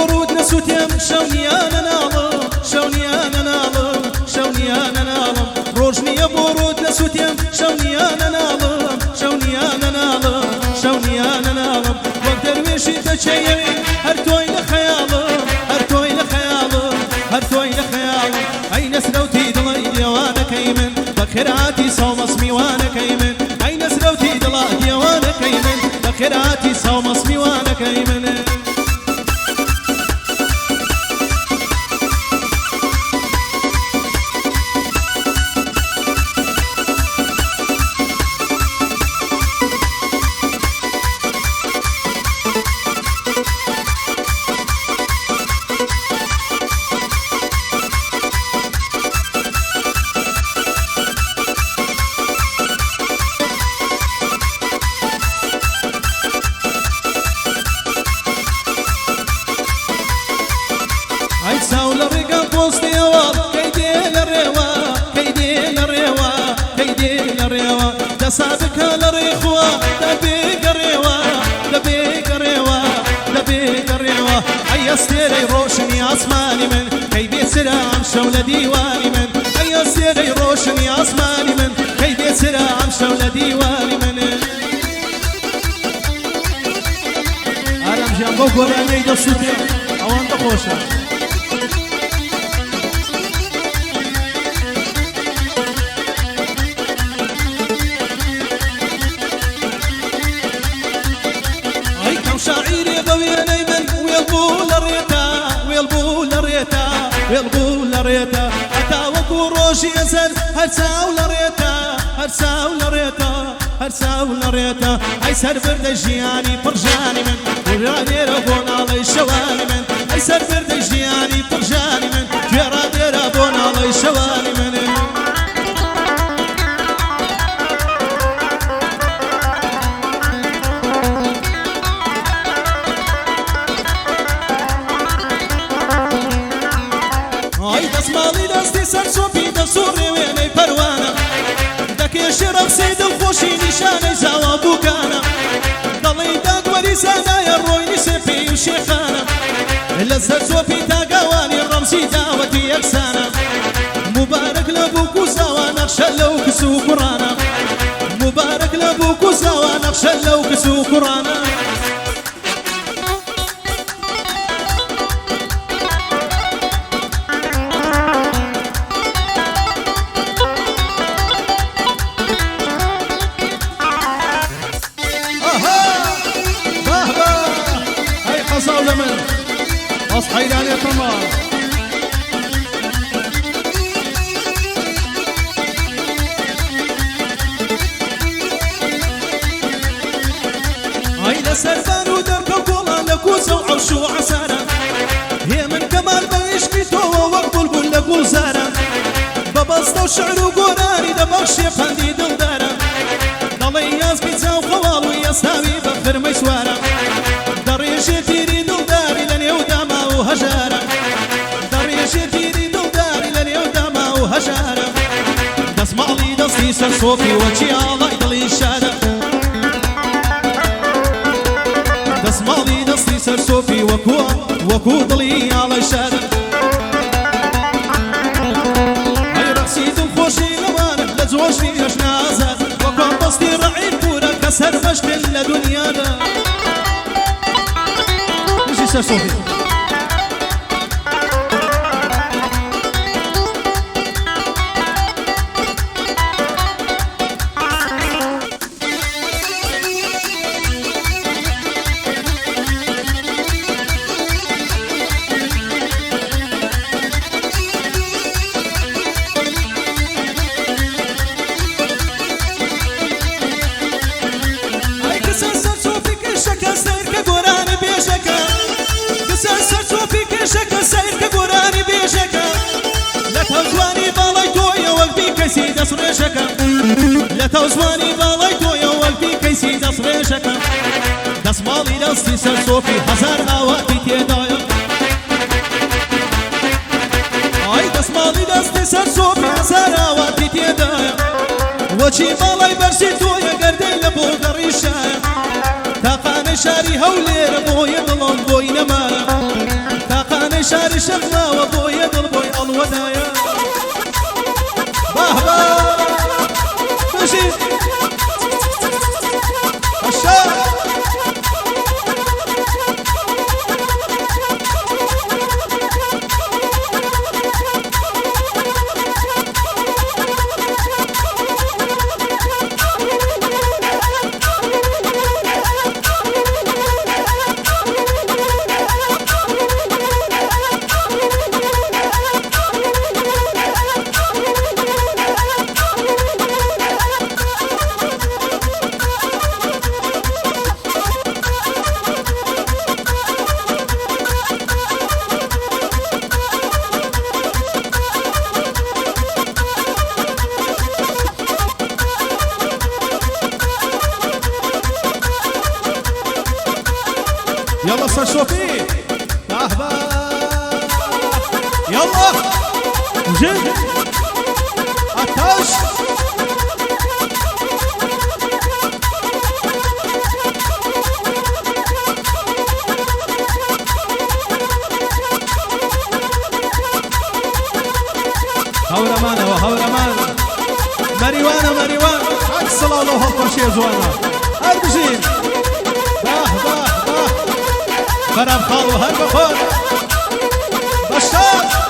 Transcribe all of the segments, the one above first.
بورود نسوتيم شونيانا نالم شونيانا نالم شونيانا نالم روجني بورود نسوتيم شونيانا نالم شونيانا نالم شونيانا نالم وقدر وشي تشيم هرتوي لخيالم هرتوي لخيالم هرتوي لخيالم اي نسروتي دلي ديوانا كيمن بخيراتي صوم اسمي وانا كيمن اي نسروتي دلي ديوانا كيمن بخيراتي صوم اسمي وانا كيمن ساول الرقا بوسطي وال كيدي للريوا كيدي للريوا كيدي للريوا تسابك للريخوا دبيك الريوا دبيك الريوا دبيك الريوا اي استيري روشني اسماني من كيدي سلام شول ديواني من اي استيري روشني اسماني من كيدي سلام شول ديواني من ارم جنبو قراني دستي اوان تخوشا شاعري بويني من ويلبول الريتا ويلبول الريتا ويلبول الريتا حتى وكو روشي يزن هرساول الريتا هرساول الريتا هرساول الريتا اي سر برد جياني فرجاني من وراني ربون على الشواني من اي سر برد جياني فرجاني من جراني ربون على الشواني من مالي دستي سرسو في دسوري ويني پروانا دكي شرف سيد الخوشي نشاني زوابو كانا ضلي داد وريسانا يرويني سفي وشيخانا إلا سرسو في تاقواني الرمسي داوتي يكسانا مبارك لابوكو سوا نخشى لو كسو قرانا مبارك لابوكو سوا نخشى لو كسو قرانا صاولة من أصحي لاني طمار هاي لسرفان ودرك وقولا لكوسة وعوشو عسارة هي من كمال بيشكي توا وقبل بل لكو زارة ببسطة وشعر وقراني دبخشي فاندي دلدارة ضلي ياز بيتزا وخوال ويساوي بخر ميسوارة دريشي تيري دلداري لن يوداما وهجارة دريشي تيري دلداري لن يوداما وهجارة دسمع لي دستي سرسوفي وجي الله يضلي الشارة دسمع لي دستي سرسوفي وكو ضلي على الشارة هاي رقصي دلخوشي لوانك لزوج في اشنازات وكو بسطي رعيب كورا كسر مشكل لدنيانا صوفي هاي كسر صوفي كشكا سير كقران بيشكا شكا سير كقراني بيشكا لا توزواني بالاي تويا وقبي كيسي دصري شكا لا توزواني بالاي تويا وقبي كيسي دصري شكا دسمالي دستي سرسوفي هزار اواتي تيدايا اي دسمالي دستي سرسوفي هزار اواتي تيدايا وجي بالاي برسي تويا قردي لبو قريشايا تاقاني شاري هولير بويا ظلم بوينا مالا هەر شەقلاوە بۆیە دڵ بۆی ئەڵوەدایە باه باه بەشی هەشا يلا صار شوفي اهبا يلا جد عطاش هورمان وهورمان مريوانا مريوان عكس الله هالقرشي زوانا هربجين باه باه خراب خالو هر بخور باشتر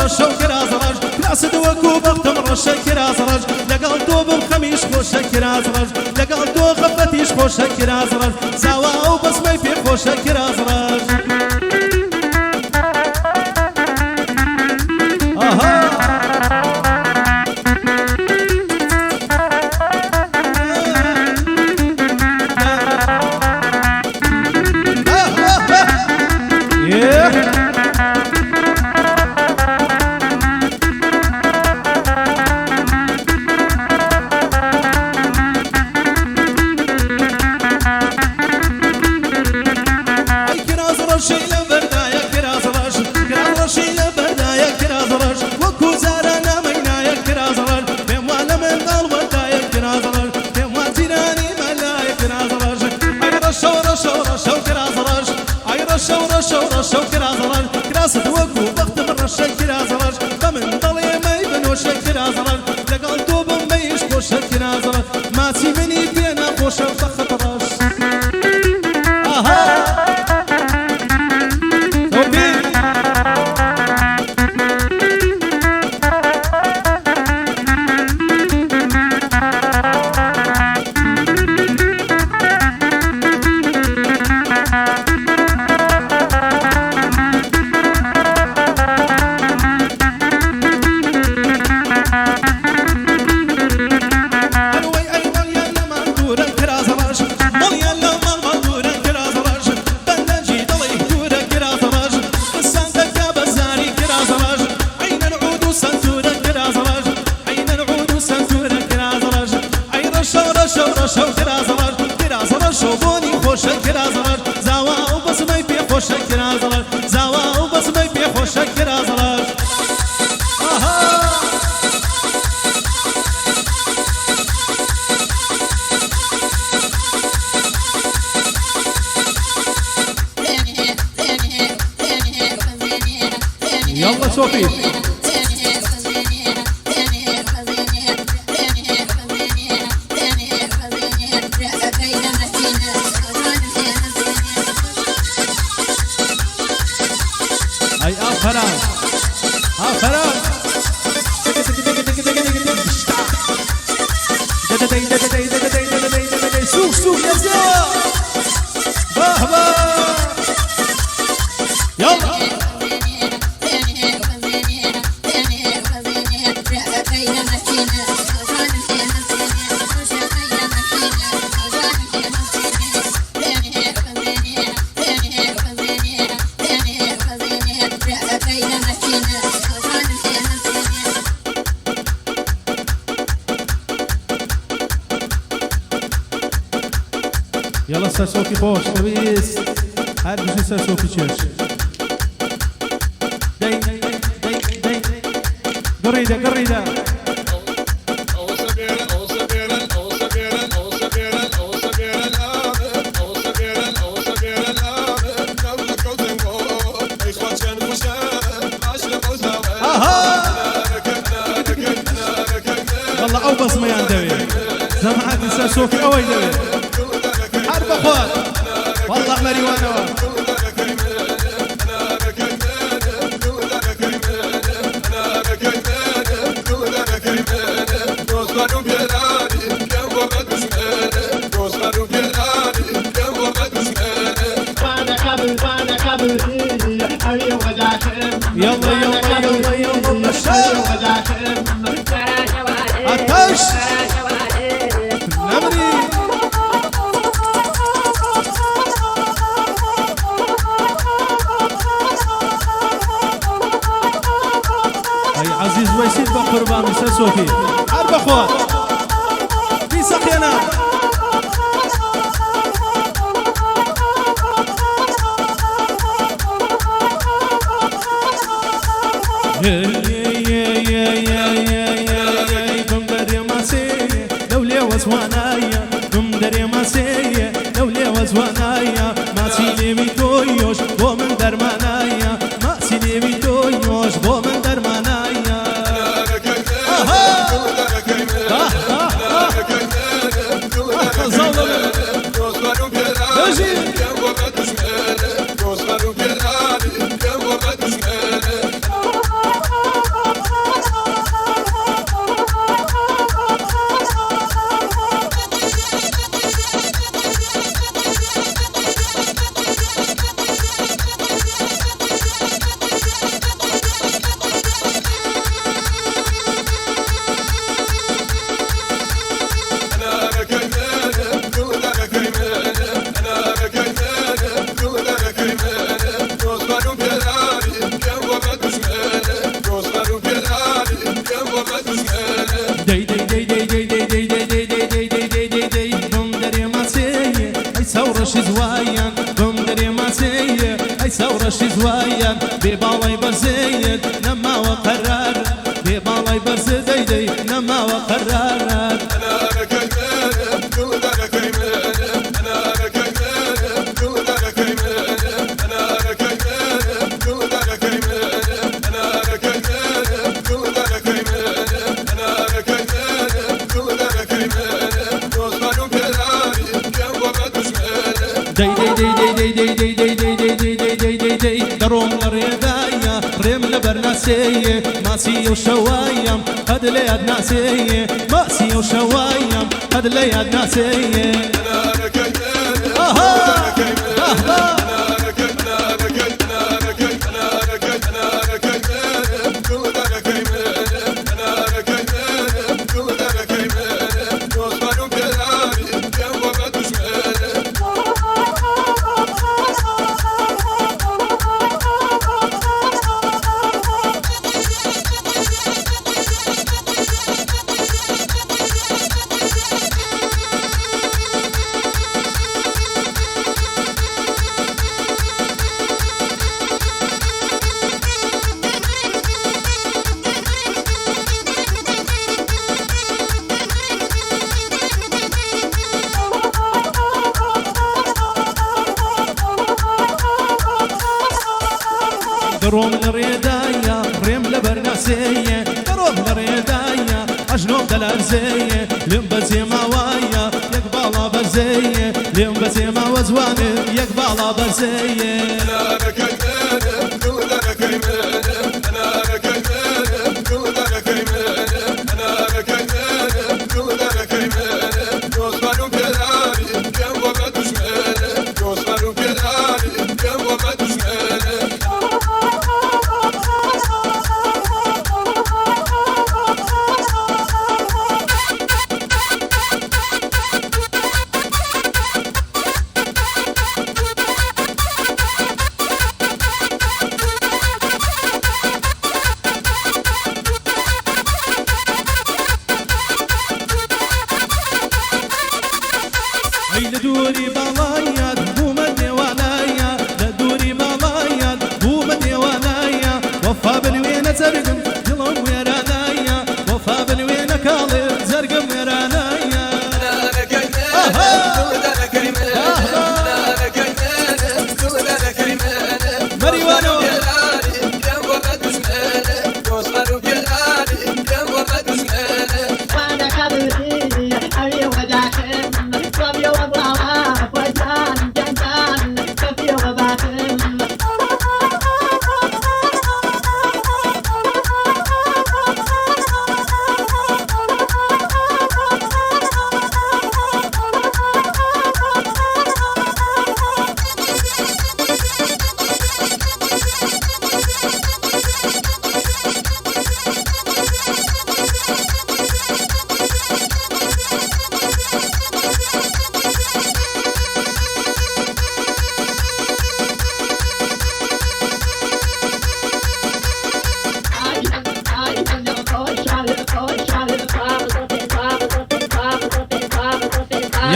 شو كرازرج كراسد وكو بختم رش كرازرج لقال تو بمخميش خوش كرازرج لقال تو خفتيش خوش كرازرج زوا وبس ما في خوش كرازرج شو كرازرج كراسد وكو بختم رش كرازرج فمن ضلي ما يبنوش كرازرج لقال تو بمبيش خوش كرازرج ما تسيبني بينا خوش بخت رش يلا صوفي اي افران افران سوق سوق يا زلمه بهبه يلا يلا سرسوكي خوش كبيس هاد بجي سرسوكي تشيش داي قريدة قريدة والله أو بصمة يندوي سمعت سرسوكي أو يدوي حرب أخوات والله مريوانا يلا يلا يلا يلا عطش نمري هاي عزيز ويسيد بقربان سرسوكي حرب اخوات في سقينا وزوانايا دم دري ما سيه دولي وزوانايا ما سيني بيتويوش بو من درمانايا ما سيني بيتويوش بو من درمانايا زوايا قم دري ما سيد اي ثورة زوايا ببالاي برزيد نما وقرار ببالاي برزيد نما وقرار دروم الريدايا ريم لبرناسية ماسي وشوايم قد لياد ناسية ماسي وشوايم قد لياد ناسية دروم الريدايا ريم لبرناسية دروم الريدايا أجنوب دلارزية لم بزيما وايا يقبالا برزية لم بزيما وزواني يقبالا برزية اي لدوري باڵایات بوومە دێوانایە لە دووری باڵایات بوومە دێوانایە وەفا بنوێنە جەرگم دڵم وێرانایە وەفا بنوێنە کاڵێ جەرگم وێرانایە مەریوانەوە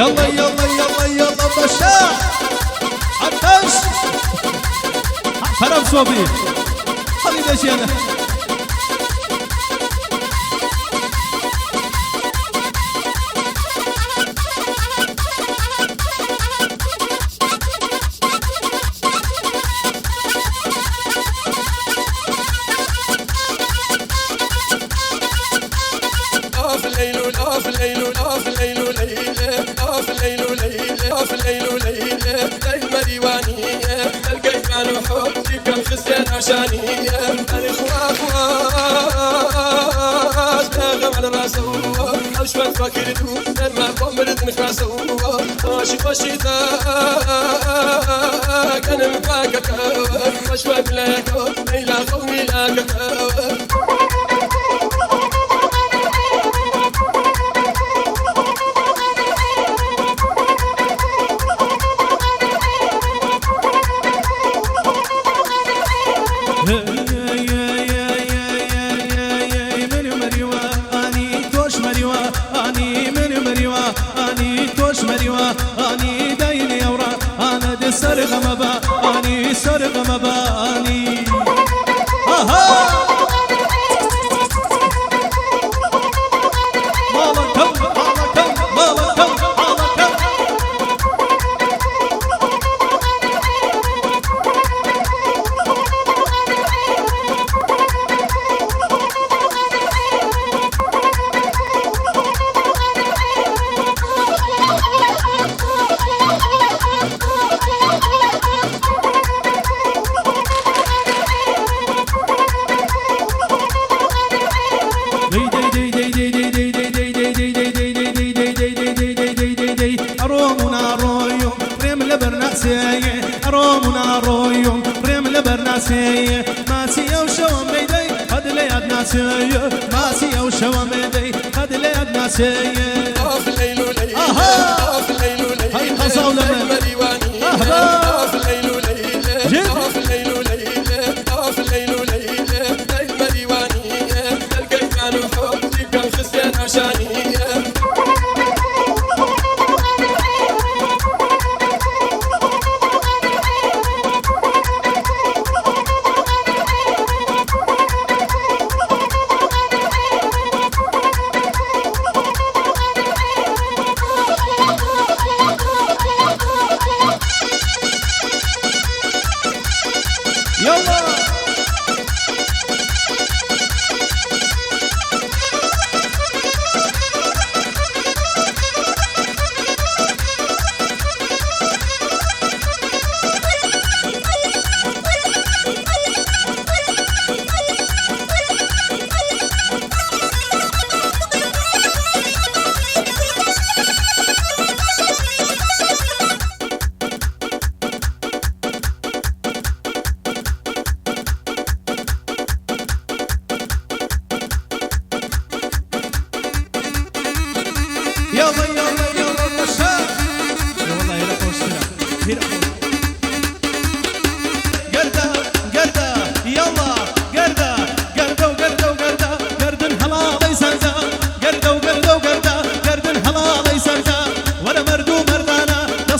يلا يلا يلا يلا بشار عطش فرم صوبي خلي دشينا عشانية الإخوة أخوات ناغم على راسه أشفت فاكردو نرمى بومرد نخاسه ماشي الشتاء كان مفاكك أشفت بلاكو إلى قومي لاكك سرغم باني سرغم باني اها مالكم مالكم مالكم مالكم رومنا رويوم بريم لبرناسي ماسي او شو ميدي قد لي ادناسي ماسي او شو ميدي قد لي ادناسي طاف الليل وليل طاف الليل وليل هاي خصاولة مريواني طاف الليل وليل طاف الليل وليل طاف الليل وليل مريواني الكيفان وحب كم خسيان عشاني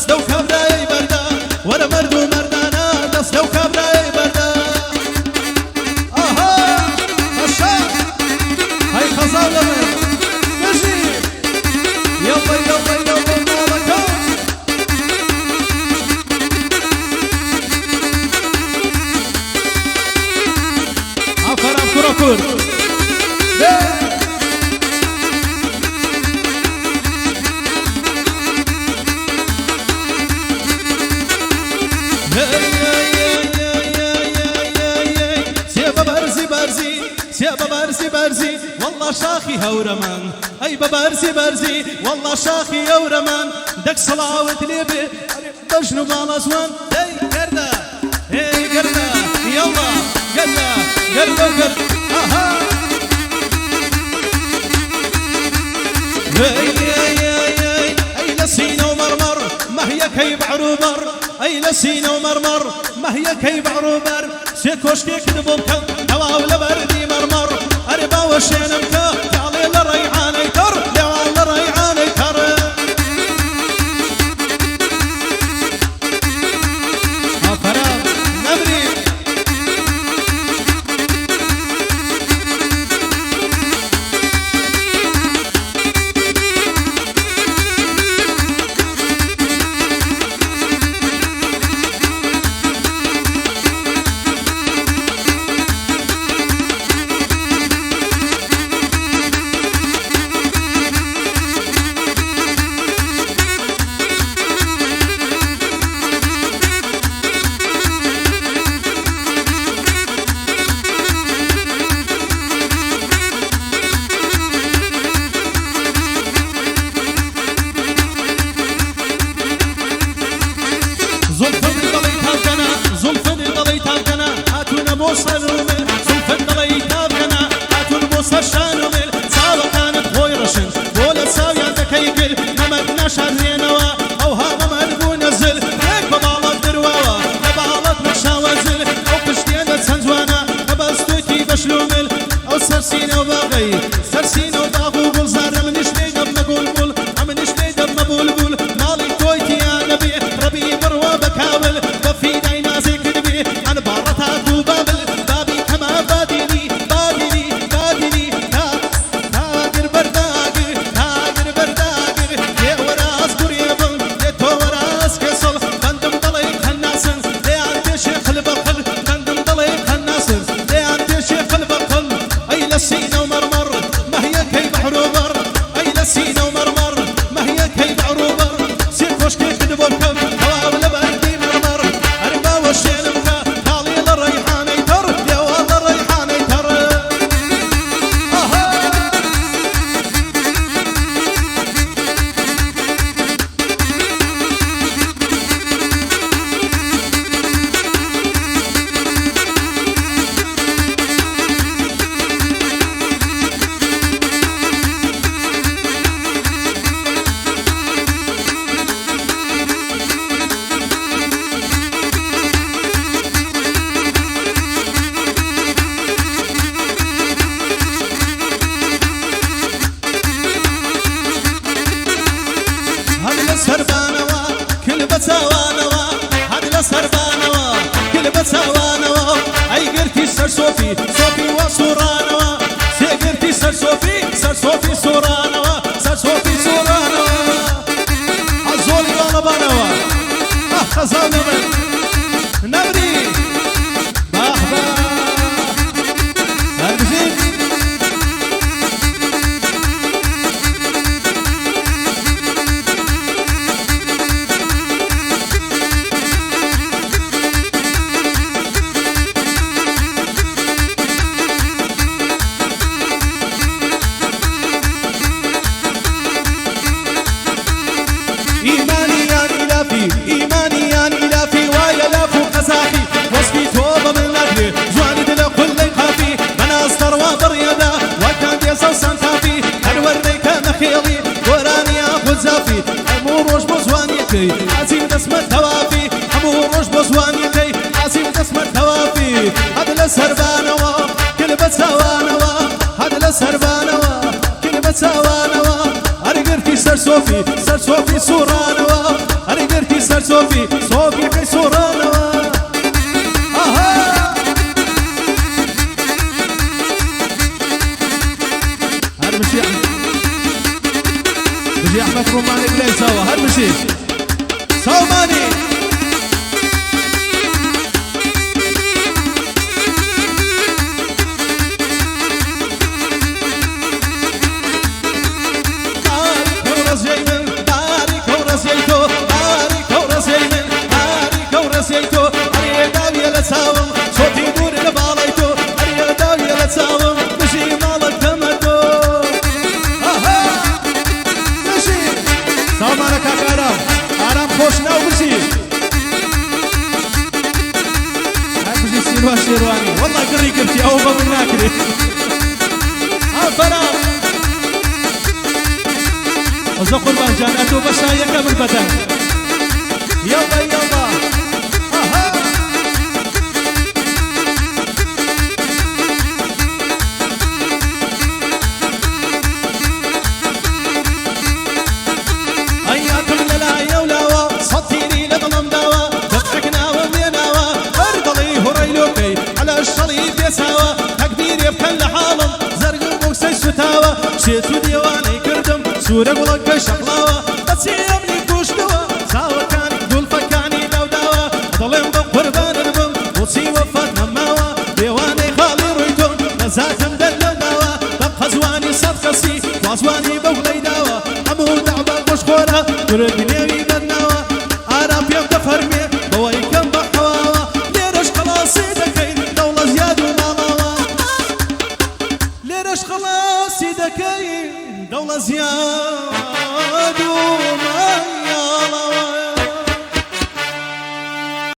دست لو كبراي بردا ولا مردو مردانا دست لو كبراي بردا اها مشا هاي خزانة مجي يلا يلا يلا مالكا عفرام كراكور برزي والله شاخي هورمان اي ببرزي برزي والله شاخي هورمان دك صلاوة ليبي بجنو بالازوان هي قردا هي قردا يلا قردا قردا قردا اها اي لسينا ومرمر ما هي كيب عروبر اي لسينا ومرمر ما هي كيب عروبر سيكوش كيك دبوكم هوا ولا بردي مرمر أربا وشينمك تعلي لريعاني تر لعال لريعاني تر أفراد نبري سرسينا وباغي سرسينا وباغو بلزار منش ليدب مقول بول منش ليدب مبول بول مالي تويتي يا نبي ربي بروا بكاول بفي دايما زي كدبي انا بارتها بابل بابي كما باديني باديني باديني تاقر برداقر تاقر برداقر يا وراس قريبا يا تو وراس كسل بندم ضليق هالناسن لي عندي شيخ البقل بندم ضليق هالناسن لي عندي شيخ البقل اي لسينا ومرمر ما هي كيب عروبر اي لسينا ومرمر ما هي كيب عروبر سيكوش كيف دبوكم هوا ولا بردي مرمر اربا وشينمك طالي للريحاني تر يا والله الريحاني تر اها سربانوا كل بتساوانوا هذا سربانوا كل بتساوانوا اي قرتي سر صوفي صوفي وصورانوا سي قرتي سر صوفي صورانوا سر صوفي صورانوا عزول غلبانوا خزانوا من نبري باحبا هربزين إيماني يا إلافي ويا لافو قزاقي وصفي توبة من أجلي زواني دل كل خافي أنا أصدر وابر يدا وكان يسو سنتافي الورديك مخيلي وراني أخذ زافي أمور وش بوزوانيتي عزيم دسم التوافي أمور وش بوزوانيتي عزيم دسم التوافي هذا لسربانوا كل بتساوانوا هذا لسربانوا كل بتساوانوا أرقرتي سر صوفي صورانوا أرقرتي برجي برجي سيروان شيرواني والله قري كرتي أو بابو الناكري فرا وزا قربان جان أتو بشايك من بدن يلا يلا أياكم للا يولاوا صديني لظلم داوا دفعكنا وميناوا أرضلي هريلوكي على الشريف يساوا تقدير يبكى لحالم زرق بوكسي ستاوا شيتو ديواني كردم سورة قلق شقلاوا تسيب لي كوشتوا ساوا كاني دول فكاني داوا ظلم بقربان البم وصي وفات نماوا ديواني خالي رويتون نزاتم دلو داوا بقى زواني صدقسي وازواني بولي داوا أمو دعبا مشخورة تردني بدناوا عرب يوم تفرمي بواي كم بحواوا ليرش خلاصي دكين دولة زياد وماماوا ليرش خلاصي دكين دولة زياد